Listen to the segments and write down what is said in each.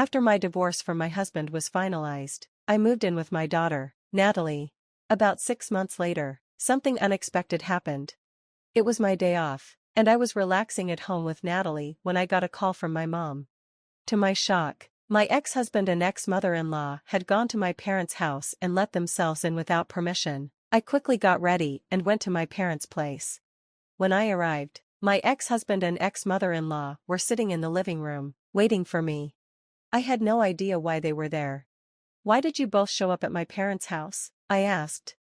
After my divorce from my husband was finalized, I moved in with my daughter, Natalie. About 6 months later, something unexpected happened. It was my day off, and I was relaxing at home with Natalie when I got a call from my mom. To my shock, my ex-husband and ex-mother-in-law had gone to my parents' house and let themselves in without permission. I quickly got ready and went to my parents' place. When I arrived, my ex-husband and ex-mother-in-law were sitting in the living room, waiting for me. I had no idea why they were there. "Why did you both show up at my parents' house?" I asked.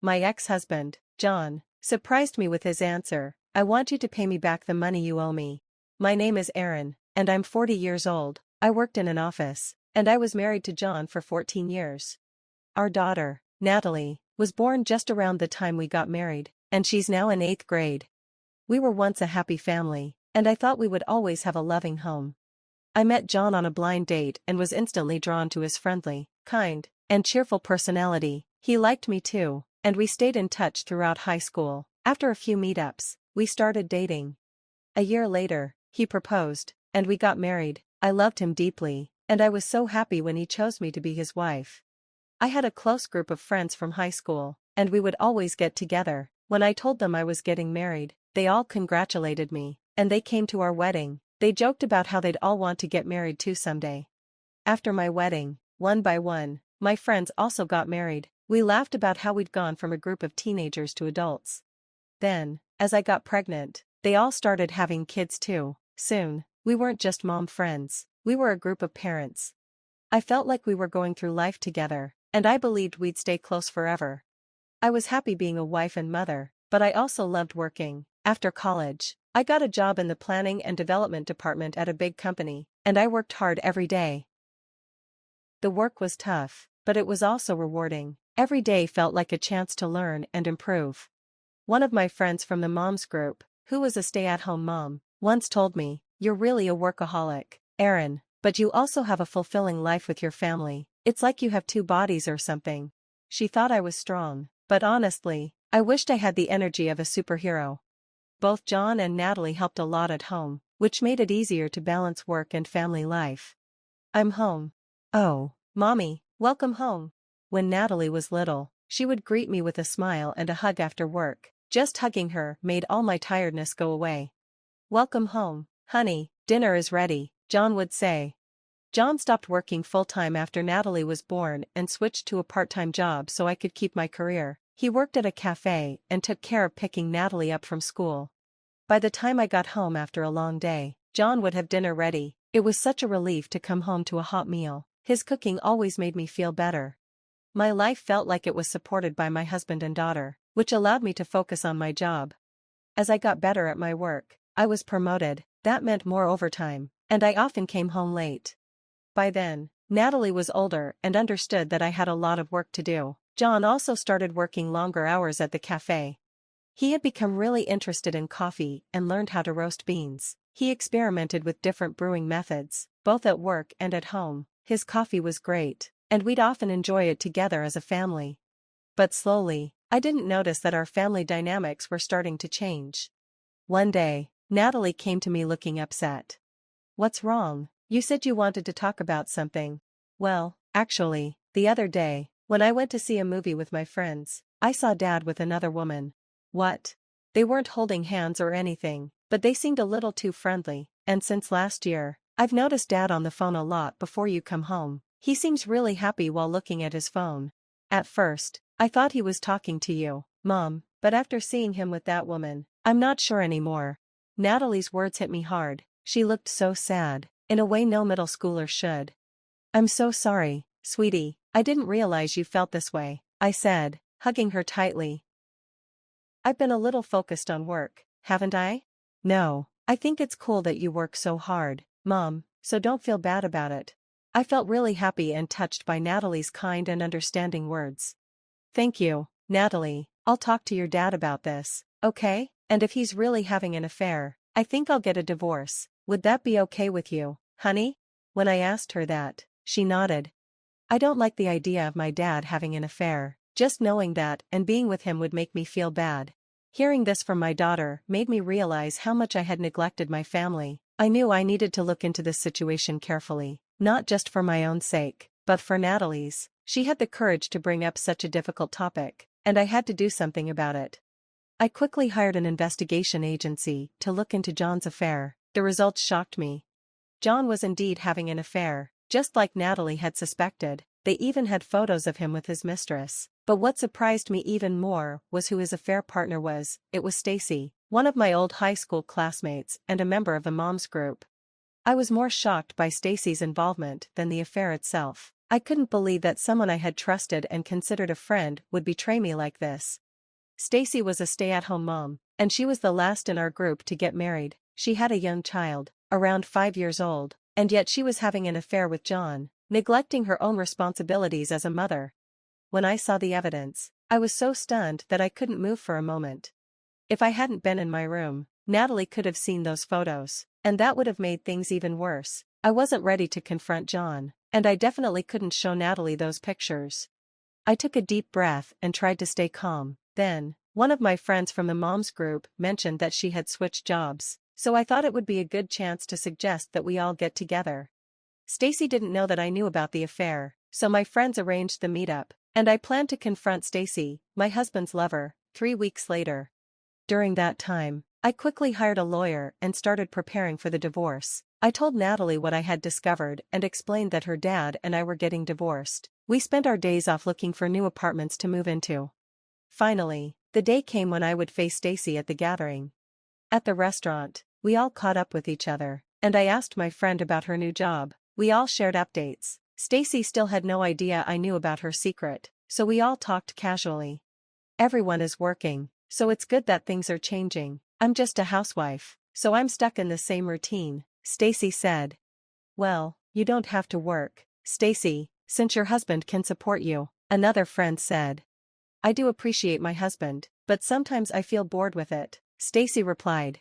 My ex-husband, John, surprised me with his answer, "I want you to pay me back the money you owe me. My name is Aaron, and I'm 40 years old. I worked in an office, and I was married to John for 14 years. Our daughter, Natalie, was born just around the time we got married, and she's now in 8th grade. We were once a happy family, and I thought we would always have a loving home." I met John on a blind date and was instantly drawn to his friendly, kind, and cheerful personality. He liked me too, and we stayed in touch throughout high school. After a few meetups, we started dating. A year later, he proposed, and we got married. I loved him deeply, and I was so happy when he chose me to be his wife. I had a close group of friends from high school, and we would always get together. When I told them I was getting married, they all congratulated me, and they came to our wedding. They joked about how they'd all want to get married too someday. After my wedding, one by one, my friends also got married. We laughed about how we'd gone from a group of teenagers to adults. Then, as I got pregnant, they all started having kids too. Soon, we weren't just mom friends, we were a group of parents. I felt like we were going through life together, and I believed we'd stay close forever. I was happy being a wife and mother, but I also loved working. After college, I got a job in the planning and development department at a big company, and I worked hard every day. The work was tough, but it was also rewarding. Every day felt like a chance to learn and improve. One of my friends from the moms group, who was a stay-at-home mom, once told me, "You're really a workaholic, Aaron, but you also have a fulfilling life with your family. It's like you have two bodies or something." She thought I was strong, but honestly, I wished I had the energy of a superhero. Both John and Natalie helped a lot at home, which made it easier to balance work and family life. "I'm home." "Oh, Mommy, welcome home." When Natalie was little, she would greet me with a smile and a hug after work. Just hugging her made all my tiredness go away. "Welcome home, honey, dinner is ready," John would say. John stopped working full-time after Natalie was born and switched to a part-time job so I could keep my career. He worked at a cafe and took care of picking Natalie up from school. By the time I got home after a long day, John would have dinner ready. It was such a relief to come home to a hot meal. His cooking always made me feel better. My life felt like it was supported by my husband and daughter, which allowed me to focus on my job. As I got better at my work, I was promoted. That meant more overtime, and I often came home late. By then, Natalie was older and understood that I had a lot of work to do. John also started working longer hours at the cafe. He had become really interested in coffee and learned how to roast beans. He experimented with different brewing methods, both at work and at home. His coffee was great, and we'd often enjoy it together as a family. But slowly, I didn't notice that our family dynamics were starting to change. One day, Natalie came to me looking upset. "What's wrong? You said you wanted to talk about something." "Well, actually, the other day, when I went to see a movie with my friends, I saw Dad with another woman." "What?" "They weren't holding hands or anything, but they seemed a little too friendly, and since last year, I've noticed Dad on the phone a lot before you come home. He seems really happy while looking at his phone. At first, I thought he was talking to you, Mom, but after seeing him with that woman, I'm not sure anymore." Natalie's words hit me hard. She looked so sad, in a way no middle schooler should. "I'm so sorry, sweetie, I didn't realize you felt this way," I said, hugging her tightly. "I've been a little focused on work, haven't I?" "No, I think it's cool that you work so hard, Mom, so don't feel bad about it." I felt really happy and touched by Natalie's kind and understanding words. "Thank you, Natalie, I'll talk to your dad about this, okay? And if he's really having an affair, I think I'll get a divorce. Would that be okay with you, honey?" When I asked her that, she nodded. I don't like the idea of my dad having an affair. Just knowing that and being with him would make me feel bad. Hearing this from my daughter made me realize how much I had neglected my family. I knew I needed to look into this situation carefully. Not just for my own sake, but for Natalie's. She had the courage to bring up such a difficult topic, and I had to do something about it. I quickly hired an investigation agency to look into John's affair. The results shocked me. John was indeed having an affair, just like Natalie had suspected. They even had photos of him with his mistress. But what surprised me even more was who his affair partner was. It was Stacy, one of my old high school classmates and a member of the mom's group. I was more shocked by Stacy's involvement than the affair itself. I couldn't believe that someone I had trusted and considered a friend would betray me like this. Stacy was a stay-at-home mom, and she was the last in our group to get married. She had a young child, around 5 years old, and yet she was having an affair with John, neglecting her own responsibilities as a mother. When I saw the evidence, I was so stunned that I couldn't move for a moment. If I hadn't been in my room, Natalie could have seen those photos, and that would have made things even worse. I wasn't ready to confront John, and I definitely couldn't show Natalie those pictures. I took a deep breath and tried to stay calm. Then, one of my friends from the mom's group mentioned that she had switched jobs, so I thought it would be a good chance to suggest that we all get together. Stacy didn't know that I knew about the affair, so my friends arranged the meetup, and I planned to confront Stacy, my husband's lover, 3 weeks later. During that time, I quickly hired a lawyer and started preparing for the divorce. I told Natalie what I had discovered and explained that her dad and I were getting divorced. We spent our days off looking for new apartments to move into. Finally, the day came when I would face Stacy at the gathering. At the restaurant, we all caught up with each other, and I asked my friend about her new job. We all shared updates. Stacy still had no idea I knew about her secret, so we all talked casually. Everyone is working, so it's good that things are changing. I'm just a housewife, so I'm stuck in the same routine, Stacy said. Well, you don't have to work, Stacy, since your husband can support you, another friend said. I do appreciate my husband, but sometimes I feel bored with it, Stacy replied.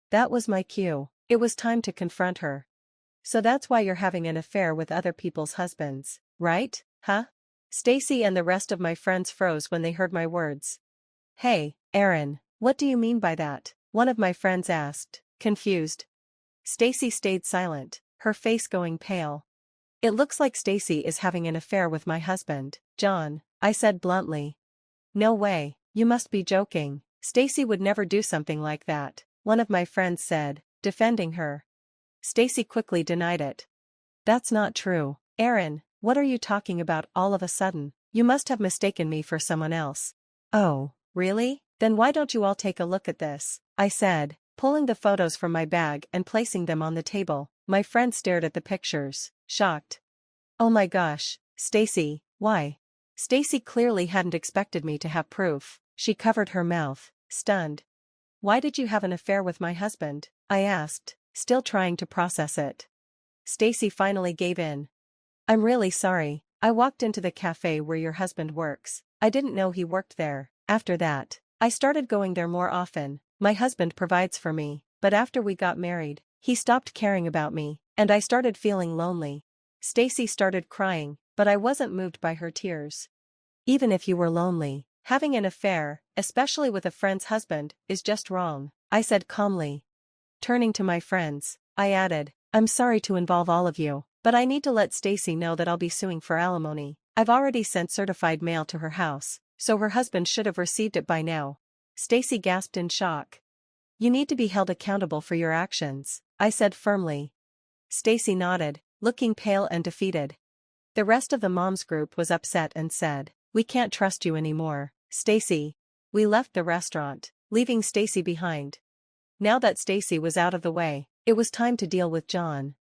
That was my cue. It was time to confront her. So that's why you're having an affair with other people's husbands, right? Huh? Stacy and the rest of my friends froze when they heard my words. Hey, Aaron, what do you mean by that? One of my friends asked, confused. Stacy stayed silent, her face going pale. It looks like Stacy is having an affair with my husband, John, I said bluntly. No way, you must be joking. Stacy would never do something like that, one of my friends said, defending her. Stacy quickly denied it. That's not true. Aaron, what are you talking about all of a sudden? You must have mistaken me for someone else. Oh, really? Then why don't you all take a look at this? I said, pulling the photos from my bag and placing them on the table. My friend stared at the pictures, shocked. Oh my gosh, Stacy, why? Stacy clearly hadn't expected me to have proof. She covered her mouth, stunned. Why did you have an affair with my husband? I asked, still trying to process it. Stacy finally gave in. I'm really sorry. I walked into the cafe where your husband works. I didn't know he worked there. After that, I started going there more often. My husband provides for me, but after we got married, he stopped caring about me, and I started feeling lonely. Stacy started crying, but I wasn't moved by her tears. Even if you were lonely, having an affair, especially with a friend's husband, is just wrong, I said calmly. Turning to my friends, I added, I'm sorry to involve all of you, but I need to let Stacy know that I'll be suing for alimony. I've already sent certified mail to her house, so her husband should have received it by now. Stacy gasped in shock. You need to be held accountable for your actions, I said firmly. Stacy nodded, looking pale and defeated. The rest of the mom's group was upset and said, we can't trust you anymore, Stacy. We left the restaurant, leaving Stacy behind. Now that Stacy was out of the way, it was time to deal with John.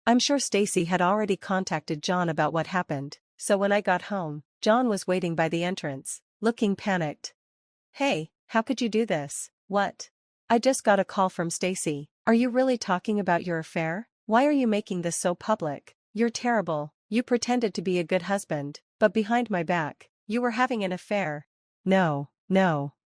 I'm sure Stacy had already contacted John about what happened, so when I got home, John was waiting by the entrance, looking panicked. Hey, how could you do this? What? I just got a call from Stacy. Are you really talking about your affair? Why are you making this so public? You're terrible. You pretended to be a good husband, but behind my back, you were having an affair. No,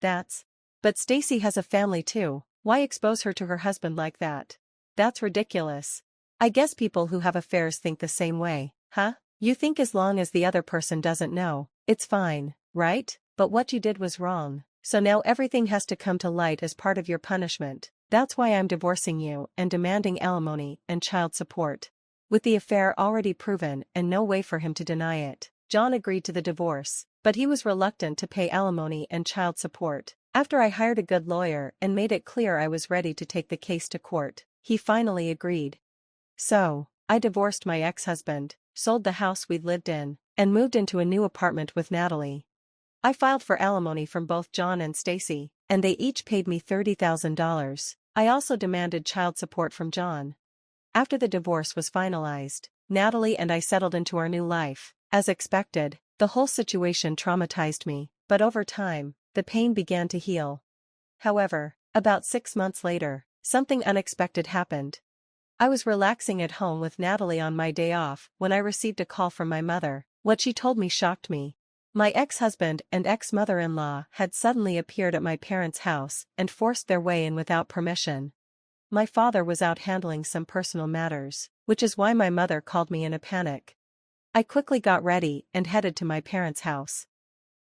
that's... But Stacy has a family too. Why expose her to her husband like that? That's ridiculous. I guess people who have affairs think the same way, huh? You think as long as the other person doesn't know, it's fine, right? But what you did was wrong. So now everything has to come to light as part of your punishment. That's why I'm divorcing you and demanding alimony and child support. With the affair already proven and no way for him to deny it, John agreed to the divorce, but he was reluctant to pay alimony and child support. After I hired a good lawyer and made it clear I was ready to take the case to court, he finally agreed. So, I divorced my ex-husband, sold the house we'd lived in, and moved into a new apartment with Natalie. I filed for alimony from both John and Stacy, and they each paid me $30,000. I also demanded child support from John. After the divorce was finalized, Natalie and I settled into our new life. As expected, the whole situation traumatized me, but over time, the pain began to heal. However, about 6 months later, something unexpected happened. I was relaxing at home with Natalie on my day off when I received a call from my mother. What she told me shocked me. My ex-husband and ex-mother-in-law had suddenly appeared at my parents' house and forced their way in without permission. My father was out handling some personal matters, which is why my mother called me in a panic. I quickly got ready and headed to my parents' house.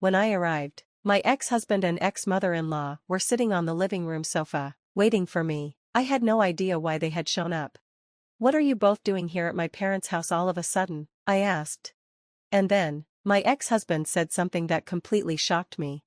When I arrived, my ex-husband and ex-mother-in-law were sitting on the living room sofa, waiting for me. I had no idea why they had shown up. "What are you both doing here at my parents' house all of a sudden?" I asked. And then, my ex-husband said something that completely shocked me.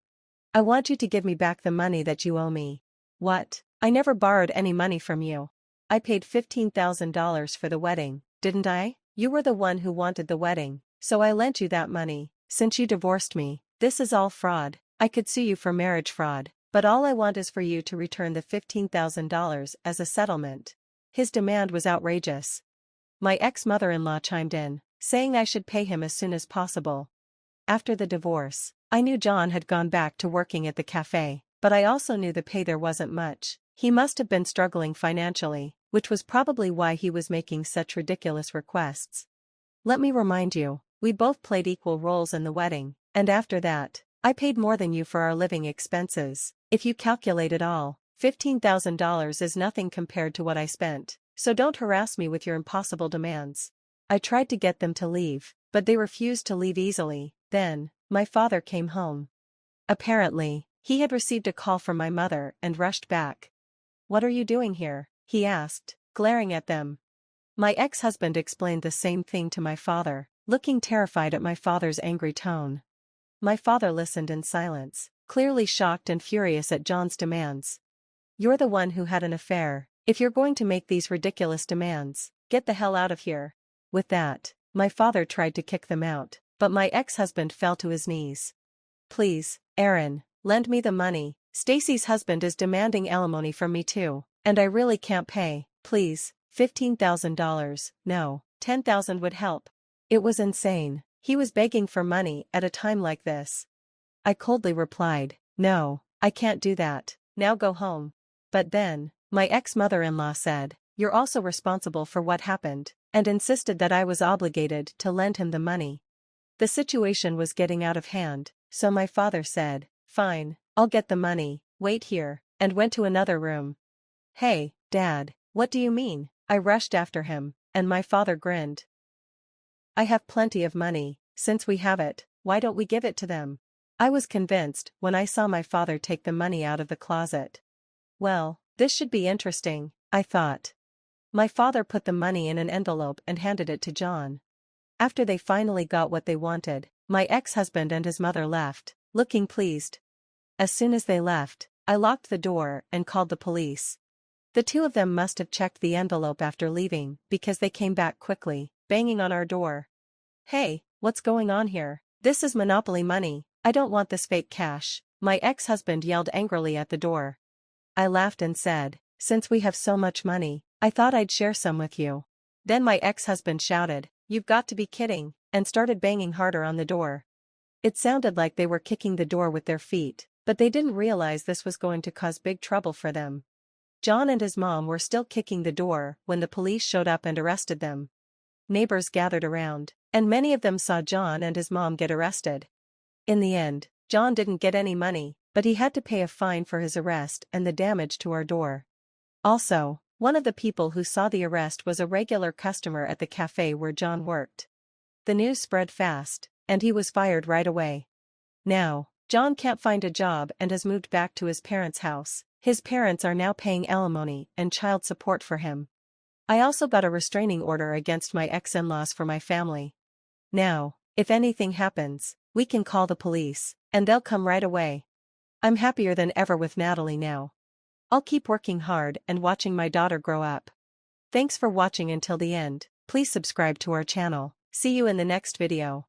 "I want you to give me back the money that you owe me." "What? I never borrowed any money from you. I paid $15,000 for the wedding, didn't I? You were the one who wanted the wedding, so I lent you that money. Since you divorced me, this is all fraud. I could sue you for marriage fraud, but all I want is for you to return the $15,000 as a settlement." His demand was outrageous. My ex-mother-in-law chimed in, saying I should pay him as soon as possible. After the divorce, I knew John had gone back to working at the cafe, but I also knew the pay there wasn't much. He must have been struggling financially, which was probably why he was making such ridiculous requests. Let me remind you, we both played equal roles in the wedding, and after that, I paid more than you for our living expenses. If you calculate it all, $15,000 is nothing compared to what I spent, so don't harass me with your impossible demands. I tried to get them to leave, but they refused to leave easily. Then, my father came home. Apparently, he had received a call from my mother and rushed back. "What are you doing here?" he asked, glaring at them. My ex-husband explained the same thing to my father, looking terrified at my father's angry tone. My father listened in silence, clearly shocked and furious at John's demands. "You're the one who had an affair. If you're going to make these ridiculous demands, get the hell out of here." With that, my father tried to kick them out, but my ex-husband fell to his knees. "Please, Aaron, lend me the money. Stacy's husband is demanding alimony from me too, and I really can't pay. Please, $15,000, no, $10,000 would help." It was insane. He was begging for money at a time like this. I coldly replied, "No, I can't do that. Now go home." But then, my ex-mother-in-law said, "You're also responsible for what happened," and insisted that I was obligated to lend him the money. The situation was getting out of hand, so my father said, "Fine, I'll get the money, wait here," and went to another room. "Hey, Dad, what do you mean?" I rushed after him, and my father grinned. "I have plenty of money. Since we have it, why don't we give it to them?" I was convinced when I saw my father take the money out of the closet. Well, this should be interesting, I thought. My father put the money in an envelope and handed it to John. After they finally got what they wanted, my ex-husband and his mother left, looking pleased. As soon as they left, I locked the door and called the police. The two of them must have checked the envelope after leaving because they came back quickly, banging on our door. "Hey, what's going on here? This is Monopoly money. I don't want this fake cash," my ex-husband yelled angrily at the door. I laughed and said, "Since we have so much money, I thought I'd share some with you." Then my ex-husband shouted, "You've got to be kidding," and started banging harder on the door. It sounded like they were kicking the door with their feet, but they didn't realize this was going to cause big trouble for them. John and his mom were still kicking the door when the police showed up and arrested them. Neighbors gathered around, and many of them saw John and his mom get arrested. In the end, John didn't get any money, but he had to pay a fine for his arrest and the damage to our door. Also, one of the people who saw the arrest was a regular customer at the cafe where John worked. The news spread fast, and he was fired right away. Now, John can't find a job and has moved back to his parents' house. His parents are now paying alimony and child support for him. I also got a restraining order against my ex-in-laws for my family. Now, if anything happens, we can call the police, and they'll come right away. I'm happier than ever with Natalie now. I'll keep working hard and watching my daughter grow up. Thanks for watching until the end. Please subscribe to our channel. See you in the next video.